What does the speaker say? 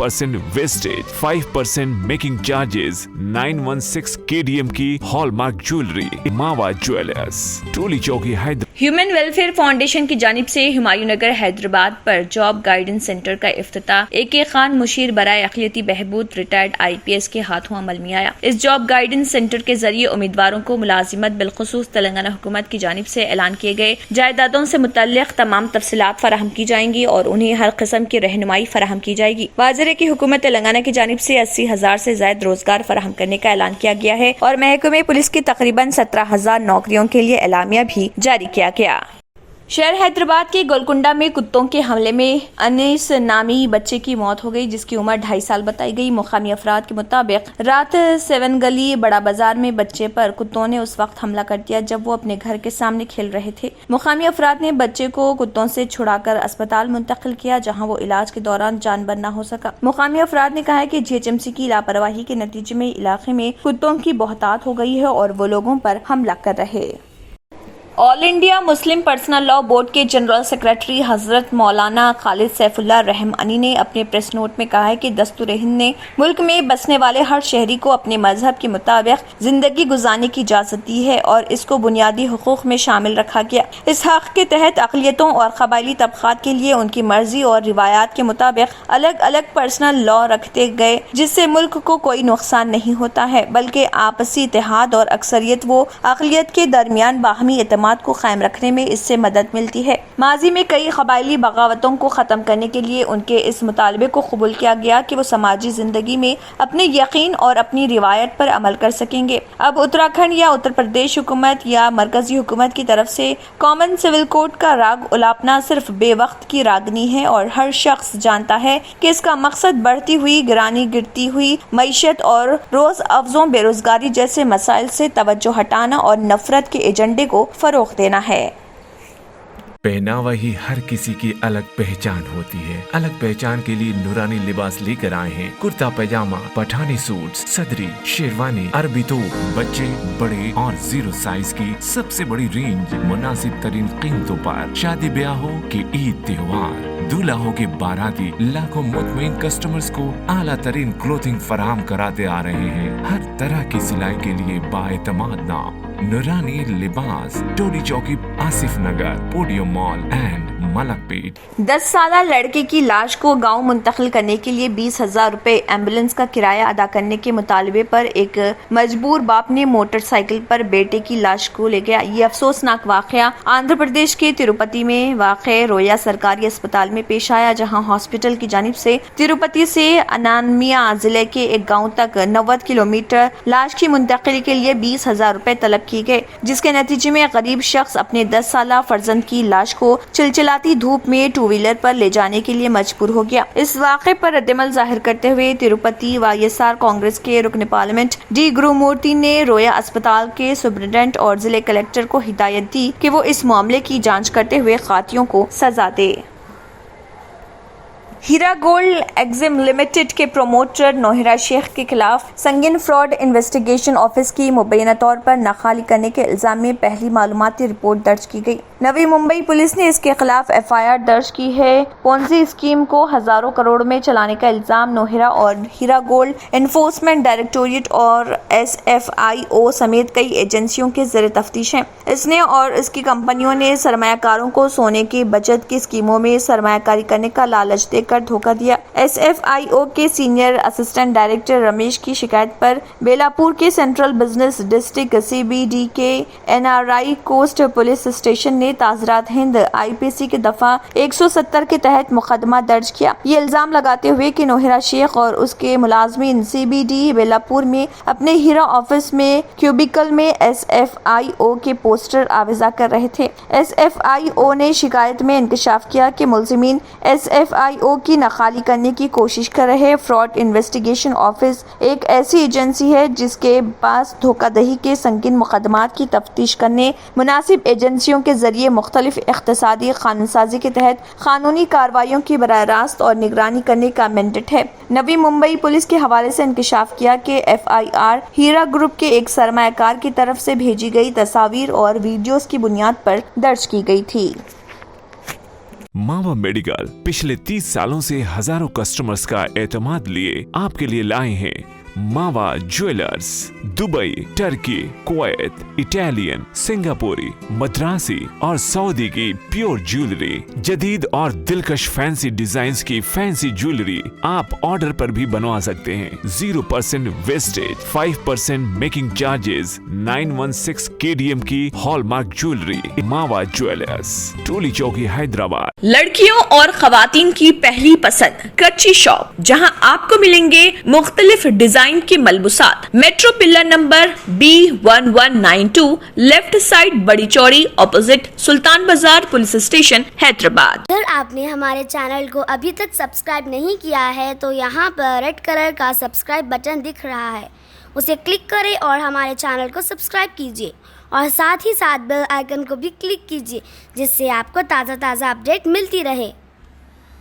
0% wastage, 5% making charges, 916 KDM की hallmark jewellery, मावा jewellers, टोली चौकी हैदराबाद। ह्यूमन वेलफेयर फाउंडेशन की जानिब से हुमायूं नगर हैदराबाद पर जॉब गाइडेंस सेंटर का इफ्तिताह AK खान मुशीर बराए अक़लियती बहबूद रिटायर्ड IPS के हाथों अमल में आया। इस जॉब गाइडेंस सेंटर के जरिए उम्मीदवारों को मुलाजिमत बिलखुसूस तेलंगाना हुकूमत की जानिब से ऐलान किए गए जायदादों से मुतल्लिक तमाम तफसीलात फराहम की जाएंगी और उन्हें हर किस्म की रहनुमाई फराहम की जाएगी। वाज़ेह है कि हुकूमत तेलंगाना की जानिब से 80,000 से ज्यादा रोजगार फराहम करने का ऐलान किया गया है और महकमे पुलिस की तकरीबन 17,000 नौकरियों के लिए एलामिया भी जारी किया गया। शहर हैदराबाद के गोलकुंडा में कुत्तों के हमले में अनीस नामी बच्चे की मौत हो गई, जिसकी उम्र 2.5 साल बताई गई। मुकामी अफराद के मुताबिक रात 7 गली बड़ा बाजार में बच्चे पर कुत्तों ने उस वक्त हमला कर दिया जब वो अपने घर के सामने खेल रहे थे। मुकामी अफराद ने बच्चे को कुत्तों से छुड़ाकर अस्पताल मुंतकिल किया, जहाँ वो इलाज के दौरान जानबर न हो सका। मुकामी अफराद ने कहा है कि GHMC की लापरवाही के नतीजे में इलाके में कुत्तों की बहुतात हो गई है और वो लोगों पर हमला कर रहे। All India Muslim personal law board के जनरल सेक्रेटरी हजरत मौलाना खालिद सैफुल्लाह रहमानी ने अपने प्रेस नोट में कहा है कि दस्तूर हिंद ने मुल्क में बसने वाले हर शहरी को अपने मजहब के मुताबिक जिंदगी गुजारने की इजाजत दी है और इसको बुनियादी हुकूक में शामिल रखा गया। इस हक के तहत अक़लियतों और कबायली तबक़ात के लिए उनकी मर्जी और रिवायात के मुताबिक अलग अलग पर्सनल लॉ रखते गए, जिससे मुल्क को कोई नुकसान नहीं होता है बल्कि आपसी इत्तेहाद और अक्सरियत व अक़लियत के दरमियान बाहमी एतमाद को कायम रखने में इससे मदद मिलती है। माजी में कई कबायली बगावतों को खत्म करने के लिए उनके इस मुतालबे को कबूल किया गया कि वो समाजी जिंदगी में अपने यकीन और अपनी रिवायत पर अमल कर सकेंगे। अब उत्तराखंड या उत्तर प्रदेश हुकूमत या मरकजी हुकूमत की तरफ से कॉमन सिविल कोड का राग उलापना सिर्फ बेवक्त की रागनी है और हर शख्स जानता है कि इसका मकसद बढ़ती हुई गिरानी, गिरती हुई मईशत और रोज अफजों बेरोजगारी जैसे मसाइल से तवज्जो हटाना और नफरत के एजेंडे को फरोग देना है। पहनावा ही हर किसी की अलग पहचान होती है। अलग पहचान के लिए नूरानी लिबास लेकर आए हैं। कुर्ता पैजामा, पठानी सूट, सदरी, शेरवानी, अरबी तोप, बच्चे, बड़े और 0 साइज की सबसे बड़ी रेंज मुनासिब तरीन कीमतों पर। शादी ब्याह हो के ईद त्योहार, दूल्हा हो के बाराती, लाखों मुतमईन कस्टमर्स को आला तरीन क्लोथिंग फराहम कराते आ रहे हैं। हर तरह की सिलाई के लिए बाएतमाद नाम नूरानी लिबास, टोली चौकी, आसिफ नगर, पोडियम मॉल एंड मलकपेट। 10 साला लड़के की लाश को गांव मुंतकिल करने के लिए 20,000 रुपए एम्बुलेंस का किराया अदा करने के मुतालबे पर एक मजबूर बाप ने मोटरसाइकिल पर बेटे की लाश को ले गया। ये अफसोसनाक वाकया आंध्र प्रदेश के तिरुपति में वाक़े रोया सरकारी अस्पताल में पेश आया, जहां हॉस्पिटल की जानिब से तिरुपति से अनामिया जिले के एक गाँव तक 90 किलोमीटर लाश की मुंतकिली के लिए 20,000 रुपए तलब किए गए, जिसके नतीजे में गरीब शख्स अपने 10 साला फर्जंद की लाश को चिलचिलाती धूप में 2 व्हीलर पर ले जाने के लिए मजबूर हो गया। इस वाक़े पर रद्दमल जाहिर करते हुए तिरुपति YSR कांग्रेस के रुकन पार्लियामेंट D गुरुमूर्ति ने रोया अस्पताल के सुपरिटेंडेंट और जिले कलेक्टर को हिदायत दी कि वो इस मामले की जांच करते हुए कातियों को सजा दे। हीरा गोल्ड एग्जिम लिमिटेड के प्रोमोटर नौहिरा शेख के खिलाफ संगीन फ्रॉड इन्वेस्टिगेशन ऑफिस की मुबैना तौर पर नाखाली करने के इल्जाम में पहली मालूमाती रिपोर्ट दर्ज की गई। नवी मुंबई पुलिस ने इसके खिलाफ FIR दर्ज की है। पोंजी स्कीम को हजारों करोड़ में चलाने का इल्जाम नौहिरा और हीरा गोल्ड एनफोर्समेंट डायरेक्टोरेट और SFIO समेत कई एजेंसियों के ज़ेर तफ्तीश हैं। इसने और इसकी कंपनियों ने सरमायाकारों को सोने की बचत की स्कीमों में सरमायाकारी करने का लालच देकर धोखा दिया। SFIO के सीनियर असिस्टेंट डायरेक्टर रमेश की शिकायत पर बेलापुर के सेंट्रल बिजनेस डिस्ट्रिक्ट CBD के NRI कोस्ट पुलिस स्टेशन ने ताजरात हिंद IPC के दफा 170 के तहत मुकदमा दर्ज किया। ये इल्जाम लगाते हुए कि नौहिरा शेख और उसके मुलाजमीन CBD बेलापुर में अपने हीरा ऑफिस में क्यूबिकल में SFIO के पोस्टर आवेजा कर रहे थे। SFIO ने शिकायत में इंकशाफ किया कि मुलजिमीन SFIO की नखाली करने की कोशिश कर रहे। फ्रॉड इन्वेस्टिगेशन ऑफिस एक ऐसी एजेंसी है जिसके पास धोखाधड़ी के संगीन मुकदमात की तफ्तीश करने, मुनासिब एजेंसियों के जरिए मुख्तलिफ इख्तिसादी कानूनसाजी के तहत कानूनी कार्रवाइयों की बराह रास्त और निगरानी करने का मैंडेट है। नवी मुंबई पुलिस के हवाले से इंकशाफ किया कि FIR हीरा ग्रुप के एक सरमायाकार की तरफ से भेजी गई तस्वीर और वीडियोस की बुनियाद पर दर्ज की गई थी। मावा मेडिकल पिछले 30 सालों से हजारों कस्टमर्स का एतमाद लिए आपके लिए लाए हैं मावा jewellers. Dubai, Turkey, Kuwait, Italian, सिंगापुरी, मद्रासी और सऊदी की प्योर ज्वेलरी, जदीद और दिलकश फैंसी डिजाइन्स की फैंसी ज्वेलरी आप ऑर्डर पर भी बनवा सकते हैं। 0% वेस्टेज, 5% मेकिंग चार्जेस, 916 KDM की हॉलमार्क ज्वेलरी। मावा ज्वेलर्स, टोली चौकी, हैदराबाद। लड़कियों और खवातीन की पहली पसंद कच्ची शॉप, जहां आपको मिलेंगे मुख्तलिफ डिजाइन के मलबूसात। Metro pillar number B1192, left side बड़ी चौड़ी, ऑपोजिट सुल्तान बाजार पुलिस स्टेशन, हैदराबाद। अगर आपने हमारे चैनल को अभी तक सब्सक्राइब नहीं किया है तो यहाँ पर रेड कलर का सब्सक्राइब बटन दिख रहा है, उसे क्लिक करें और हमारे चैनल को सब्सक्राइब कीजिए और साथ ही साथ बेल आइकन को भी क्लिक कीजिए, जिससे आपको ताज़ा अपडेट मिलती रहे।